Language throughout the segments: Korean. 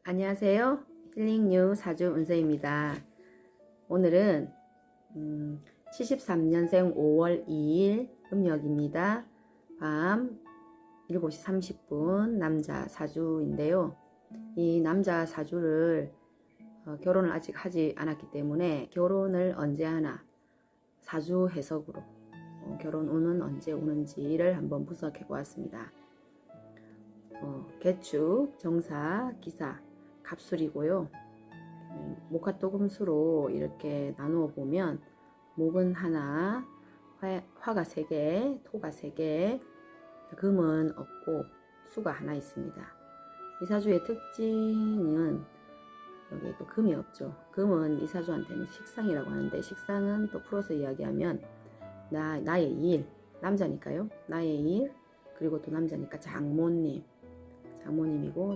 안녕하세요. 힐링뉴 사주 운세입니다. 오늘은 73년생 5월 2일 음력입니다. 밤 7시 30분 남자 사주인데요. 이 남자 사주를 결혼을 아직 하지 않았기 때문에 결혼을 언제 하나 사주 해석으로 결혼 운은 언제 오는지를 한번 분석해 보았습니다. 개축, 정사, 기사, 갑술이고요. 목화토금수로 이렇게 나누어 보면 목은 하나, 화가 3개, 토가 3개, 금은 없고 수가 하나 있습니다. 이 사주의 특징은 여기 또 금이 없죠. 금은 이 사주한테는 식상이라고 하는데, 식상은 또 풀어서 이야기하면 나의 일, 남자니까요. 나의 일, 그리고 또 남자니까 장모님이고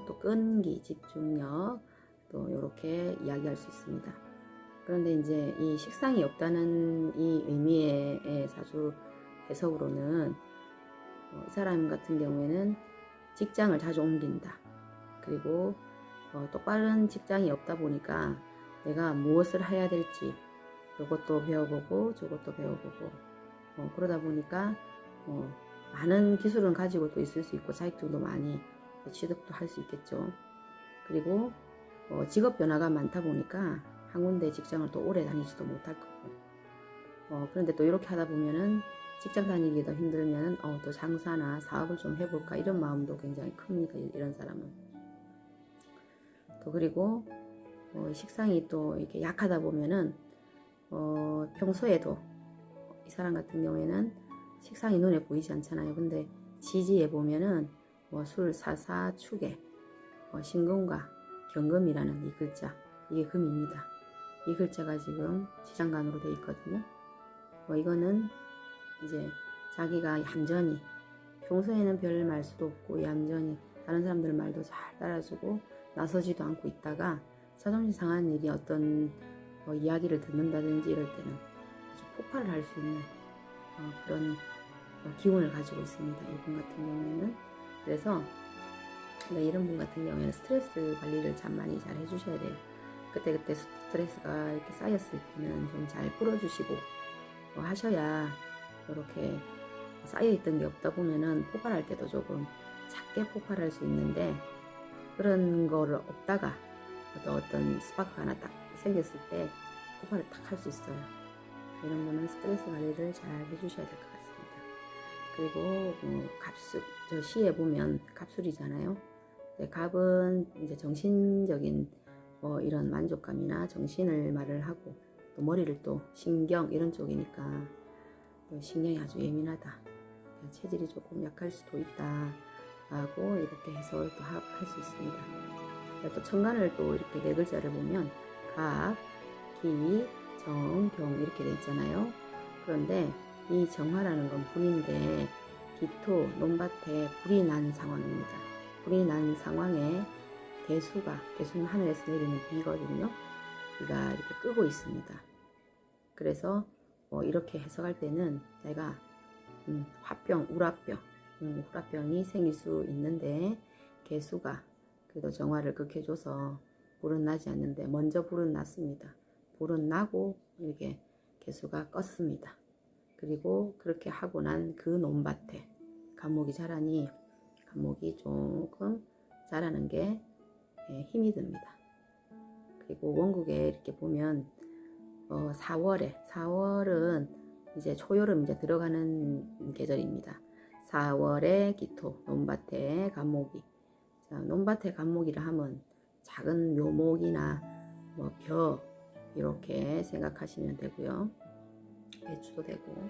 또 끈기, 집중력, 또 이렇게 이야기할 수 있습니다. 그런데 이제 이 식상이 없다는 이 의미의 사주 해석으로는 이 사람 같은 경우에는 직장을 자주 옮긴다. 그리고 똑바른 직장이 없다 보니까 내가 무엇을 해야 될지 이것도 배워보고 저것도 배워보고 그러다 보니까 많은 기술은 가지고 또 있을 수 있고 자격증도 많이 취득도 할 수 있겠죠. 그리고 직업 변화가 많다 보니까 한 군데 직장을 또 오래 다니지도 못할 거고 그런데 또 이렇게 하다 보면은 직장 다니기도 힘들면은 또 장사나 사업을 좀 해볼까 이런 마음도 굉장히 큽니다. 이런 사람은. 또 그리고 식상이 또 이렇게 약하다 보면은 평소에도 이 사람 같은 경우에는 식상이 눈에 보이지 않잖아요. 근데 지지에 보면은 술, 사사, 축에 신금과 경금이라는 이 글자, 이게 금입니다. 이 글자가 지금 지장간으로 되어 있거든요. 이거는 이제 자기가 얌전히, 평소에는 별 말수도 없고 얌전히 다른 사람들 말도 잘 따라주고 나서지도 않고 있다가 자존심 상한 일이 어떤 이야기를 듣는다든지 이럴 때는 아주 폭발을 할 수 있는 그런 기운을 가지고 있습니다. 이분 같은 경우에는. 그래서 이런 분 같은 경우에는 스트레스 관리를 참 많이 잘 해주셔야 돼요. 그때 스트레스가 이렇게 쌓였을 때는 좀 잘 풀어주시고 하셔야 이렇게 쌓여있던 게 없다 보면은 폭발할 때도 조금 작게 폭발할 수 있는데, 그런 거를 없다가 어떤 스파크가 하나 딱 생겼을 때 폭발을 딱 할 수 있어요. 이런 분은 스트레스 관리를 잘 해주셔야 될 것 같습니다. 그리고 갑술, 저 시에 보면 갑술이잖아요. 갑은 이제 정신적인 이런 만족감이나 정신을 말을 하고, 또 머리를 또 신경 이런 쪽이니까 또 신경이 아주 예민하다, 체질이 조금 약할 수도 있다 하고 이렇게 해석을 또 할 수 있습니다. 또 천간을 또 이렇게 4글자를 보면 갑, 기, 정, 경 이렇게 돼 있잖아요. 그런데 이 정화라는 건 불인데 기토, 논밭에 불이 난 상황입니다. 불이 난 상황에 개수는 하늘에서 내리는 비거든요. 비가 이렇게 끄고 있습니다. 그래서 이렇게 해석할 때는 내가 화병, 우라병이 생길 수 있는데, 개수가 그래도 정화를 극해줘서 불은 나지 않는데 먼저 불은 났습니다. 불은 나고 이렇게 개수가 껐습니다. 그리고 그렇게 하고 난 그 논밭에 감목이 자라니, 감목이 조금 자라는 게 힘이 듭니다. 그리고 원국에 이렇게 보면 4월은 이제 초여름 이제 들어가는 계절입니다. 4월에 기토, 논밭에 감목이. 자, 논밭에 감목이라 하면 작은 묘목이나 벼 이렇게 생각하시면 되고요. 배추도 되고.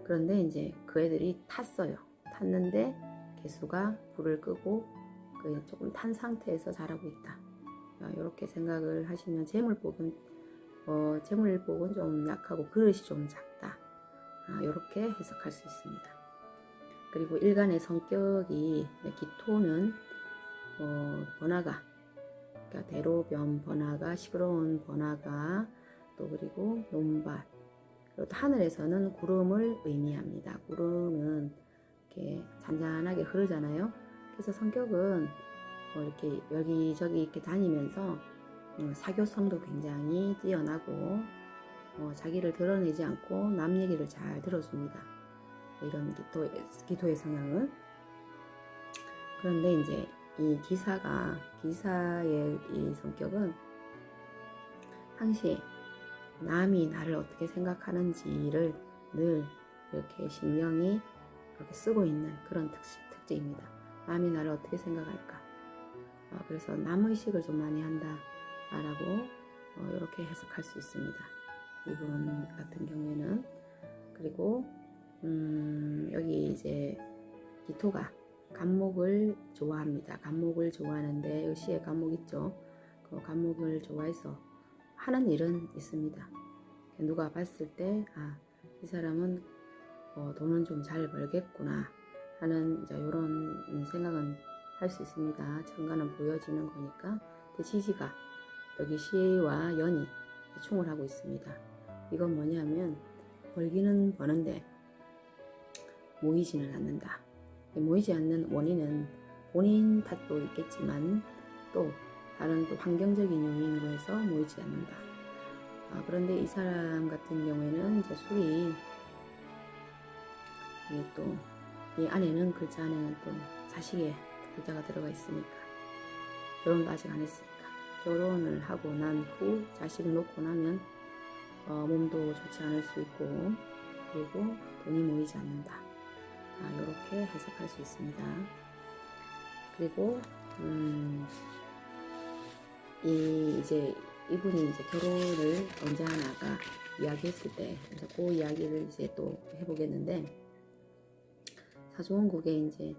그런데 이제 그 애들이 탔어요. 탔는데 개수가 불을 끄고 조금 탄 상태에서 자라고 있다. 이렇게 생각을 하시면 재물복은 좀 약하고 그릇이 좀 작다. 이렇게 해석할 수 있습니다. 그리고 일간의 성격이, 기토는 번화가, 그러니까 대로변 번화가, 시끄러운 번화가, 또 그리고 논밭, 그리고 또 하늘에서는 구름을 의미합니다. 구름은 이렇게 잔잔하게 흐르잖아요. 그래서 성격은 이렇게 여기저기 이렇게 다니면서 사교성도 굉장히 뛰어나고 자기를 드러내지 않고 남 얘기를 잘 들어줍니다. 이런 기토의 성향은. 그런데 이제 이 기사의 이 성격은 항시 남이 나를 어떻게 생각하는지를 늘 이렇게 신경이 이렇게 쓰고 있는 그런 특징입니다. 남이 나를 어떻게 생각할까? 그래서 남의식을 좀 많이 한다라고 이렇게 해석할 수 있습니다. 이분 같은 경우에는. 그리고 여기 이제 기토가 간목을 좋아합니다. 간목을 좋아하는데 여기 시에 간목 있죠. 그 간목을 좋아해서 하는 일은 있습니다. 누가 봤을 때 이 사람은 돈은 좀 잘 벌겠구나 하는 이런 생각은 할 수 있습니다. 천간은 보여지는 거니까. 지지가 여기 시와 연이 충을 하고 있습니다. 이건 뭐냐면 벌기는 버는데 모이지는 않는다. 모이지 않는 원인은 본인 탓도 있겠지만 또 다른 또 환경적인 요인으로 해서 모이지 않는다. 그런데 이 사람 같은 경우에는 이제 술이 이게 또 이 안에는 글자 안에는 또 자식의 글자가 들어가 있으니까 결혼도 아직 안 했으니까 결혼을 하고 난 후 자식을 놓고 나면 몸도 좋지 않을 수 있고 그리고 돈이 모이지 않는다. 이렇게 해석할 수 있습니다. 그리고 이분이 이제 결혼을 언제 하나가 이야기했을 때 그 이야기를 이제 또 해보겠는데, 사주원국에 이제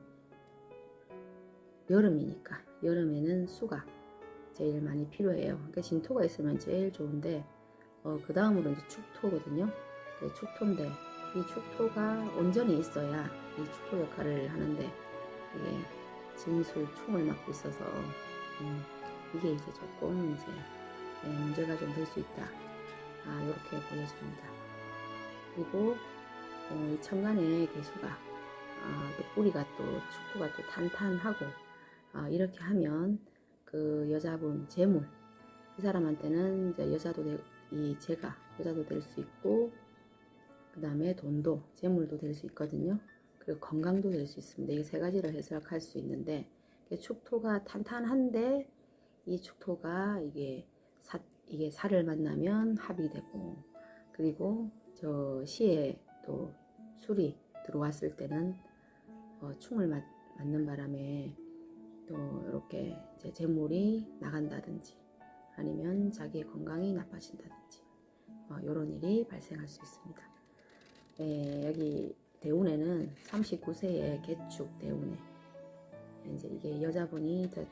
여름이니까 여름에는 수가 제일 많이 필요해요. 그러니까 진토가 있으면 제일 좋은데 그 다음으로 이제 축토거든요. 축토인데 이 축토가 온전히 있어야 이 축토 역할을 하는데 이게 진술 충을 맡고 있어서 이게 이제 조금 이제 문제가 좀 될 수 있다. 이렇게 보여집니다. 그리고 이 천간의 개수가 또 뿌리가 또 축토가 또 탄탄하고 이렇게 하면 그 여자분 재물 이 사람한테는 이제 여자도 여자도 될 수 있고 그 다음에 돈도 재물도 될 수 있거든요. 그리고 건강도 될 수 있습니다. 이게 세 가지를 해석할 수 있는데 축토가 탄탄한데 이 축토가 이게 살을 만나면 합이 되고 그리고 저 시에 또 술이 들어왔을 때는 충을 맞는 바람에 또 이렇게 이제 재물이 나간다든지 아니면 자기의 건강이 나빠진다든지 이런 일이 발생할 수 있습니다. 여기 대운에는 39세의 개축 대운에 이제 이게 여자분이 이제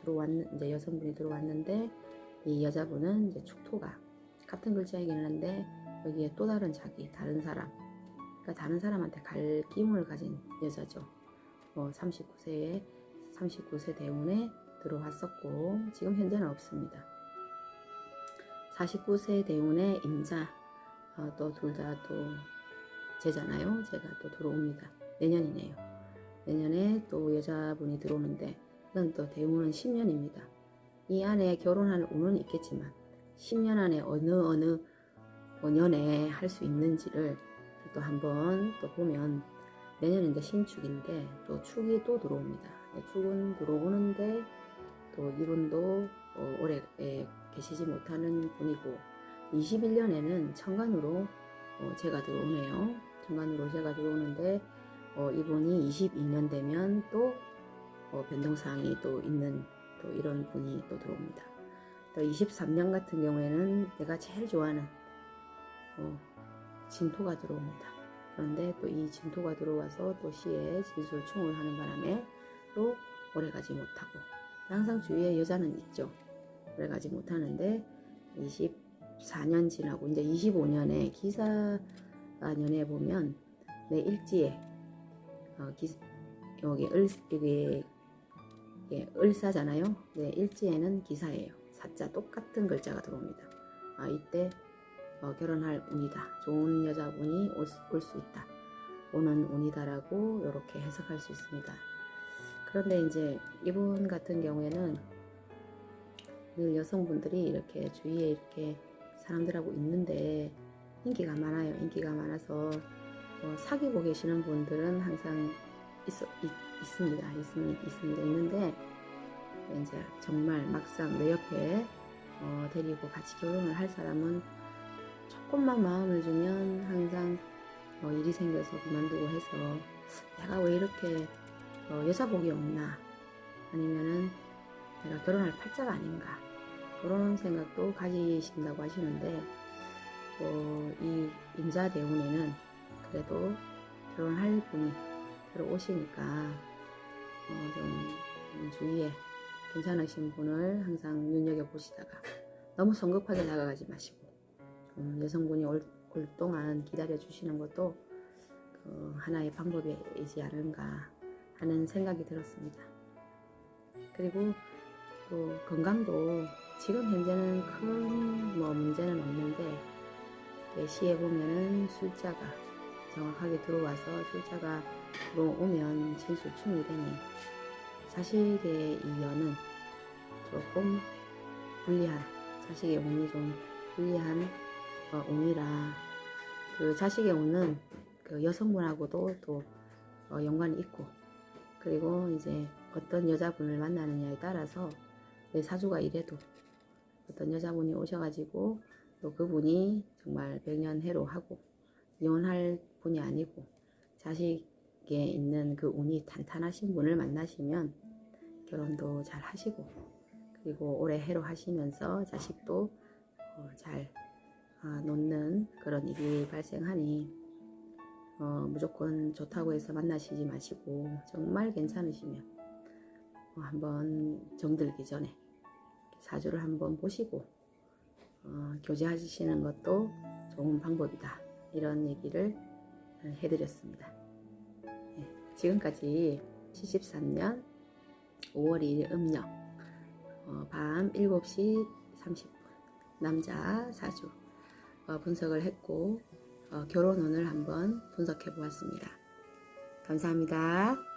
여성분이 들어왔는데 이 여자분은 이제 축토가 같은 글자이긴 한데 여기에 또 다른 다른 사람, 그러니까 다른 사람한테 갈 기운을 가진 여자죠. 39세 대운에 들어왔었고 지금 현재는 없습니다. 49세 대운에 임자 또 둘 다 또 제잖아요. 제가 또 들어옵니다. 내년이네요. 내년에 또 여자분이 들어오는데 이건 또 대운은 10년입니다. 이 안에 결혼할 운은 있겠지만 10년 안에 어느 년에 할 수 있는지를 또 한번 또 보면 내년은 이제 신축인데 또 축이 또 들어옵니다. 축은 들어오는데 또 이분도 오래 계시지 못하는 분이고 21년에는 천간으로 제가 들어오네요. 천간으로 제가 들어오는데 이분이 22년 되면 또 변동사항이 또 있는 또 이런 분이 또 들어옵니다. 또 23년 같은 경우에는 내가 제일 좋아하는 진토가 들어옵니다. 그런데 또 이 진토가 들어와서 또 시에 진술충을 하는 바람에 또 오래가지 못하고 항상 주위에 여자는 있죠. 오래가지 못하는데 24년 지나고 이제 25년에 기사년에 보면 내 일지에 여기 을사잖아요. 네, 일지에는 기사예요. 사자 똑같은 글자가 들어옵니다. 이때 결혼할 운이다. 좋은 여자분이 올 수 있다. 오는 운이다라고 이렇게 해석할 수 있습니다. 그런데 이제 이분 같은 경우에는 늘 여성분들이 이렇게 주위에 이렇게 사람들하고 있는데 인기가 많아요. 인기가 많아서 사귀고 계시는 분들은 항상 있습니다. 있는데 이제 정말 막상 내 옆에 데리고 같이 결혼을 할 사람은 조금만 마음을 주면 항상 일이 생겨서 그만두고 해서 내가 왜 이렇게 여자복이 없나, 아니면은 내가 결혼할 팔자가 아닌가, 그런 생각도 가지신다고 하시는데 이 임자대운에는 그래도 결혼할 분이 들어오시니까 좀 주위에 괜찮으신 분을 항상 눈여겨보시다가 너무 성급하게 다가가지 마시고 좀 여성분이 올 동안 기다려주시는 것도 하나의 방법이지 않은가 하는 생각이 들었습니다. 그리고 또 건강도 지금 현재는 큰 뭐 문제는 없는데 시에 보면은 술자가 정확하게 들어와서 술자가 들어오면 진술충이 되니 자식의 이 연은 조금 불리한, 자식의 운이 좀 불리한 운이라 그 자식의 운은 그 여성분하고도 또 연관이 있고, 그리고 이제 어떤 여자분을 만나느냐에 따라서 내 사주가 이래도 어떤 여자분이 오셔가지고 또 그분이 정말 백년해로하고 이혼할 분이 아니고 자식에 있는 그 운이 탄탄하신 분을 만나시면 결혼도 잘 하시고, 그리고 오래 해로하시면서 자식도 잘 놓는 그런 일이 발생하니 무조건 좋다고 해서 만나시지 마시고 정말 괜찮으시면 한번 정들기 전에 사주를 한번 보시고 교제하시는 것도 좋은 방법이다, 이런 얘기를 해드렸습니다. 네, 지금까지 73년 5월 2일 음력 밤 7시 30분 남자 사주 분석을 했고 결혼운을 한번 분석해 보았습니다. 감사합니다.